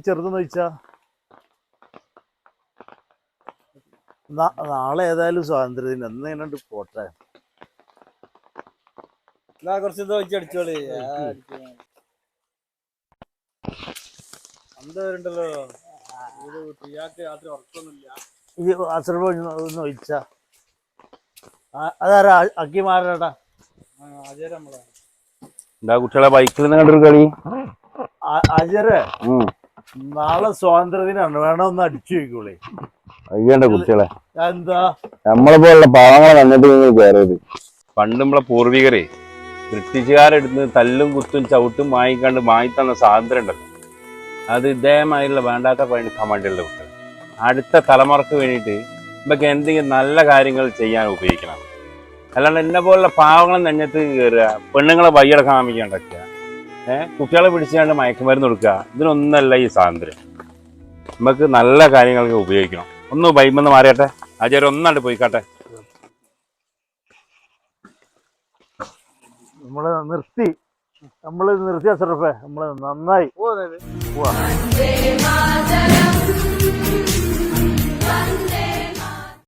ചെറുതെന്ന് വെച്ചാ നാളെ ഏതായാലും സ്വാതന്ത്ര്യദിനം എന്ന് എങ്ങനെ പോട്ടെ. കുറച്ച് അടിച്ചോളി അന്തണ്ടല്ലോ. രാത്രി ഉറക്കൊന്നുമില്ല. ഈ അസർബ ഒന്ന് ഒഴിച്ചാ അതാരാ അക്കിമാരാടാ എന്താ കുട്ടികളെ ബൈക്കിൽ കണ്ടൊരു കളി. അജരെ നാളെ സ്വാതന്ത്ര്യദിനാണ്, വേണം ഒന്ന് അടിച്ചു വയ്ക്കൂളേ. അയ്യണ്ട കുട്ടികളെ എന്താ നമ്മളിപ്പോലുള്ള പാവങ്ങളെ കണ്ടിട്ട് നിങ്ങൾ കയറിയത്. പണ്ട് നമ്മളെ പൂർവികരെ ബ്രിട്ടീഷുകാരെടുത്ത് തല്ലും കുത്തും ചവിട്ടും വാങ്ങിക്കണ്ട് വാങ്ങിത്തന്ന സ്വാതന്ത്ര്യം ഉണ്ടല്ലോ, അത് ഇതേമാതിരിയുള്ള വേണ്ടാത്ത പണിയെടുക്കാൻ വേണ്ടിയുള്ള കുട്ടികൾ. അടുത്ത തലമുറക്ക് വേണ്ടിയിട്ട് നമുക്ക് എന്തെങ്കിലും നല്ല കാര്യങ്ങൾ ചെയ്യാൻ ഉപയോഗിക്കണം. അല്ലാണ്ട് എന്നെ പോലുള്ള പാവങ്ങളെ നെഞ്ഞത്ത് കയറുക, പെണ്ണുങ്ങളെ വയ്യടക്കാൻ കാമിക്കാണ്ടൊക്കെ കുട്ടികളെ പിടിച്ചുകൊണ്ട് മയക്കുമരുന്ന് കൊടുക്കുക. ഇതിനൊന്നല്ല ഈ സ്വാതന്ത്ര്യം. നമുക്ക് നല്ല കാര്യങ്ങൾക്ക് ഉപയോഗിക്കണം. ഒന്ന് ബൈമെന്ന് മാറിയട്ടെ, ആചാരം ഒന്നാണ്ട് പോയിക്കാട്ടെ. നമ്മള് നിർത്തി അസറഫേ, നമ്മള് നന്നായി പോവാ.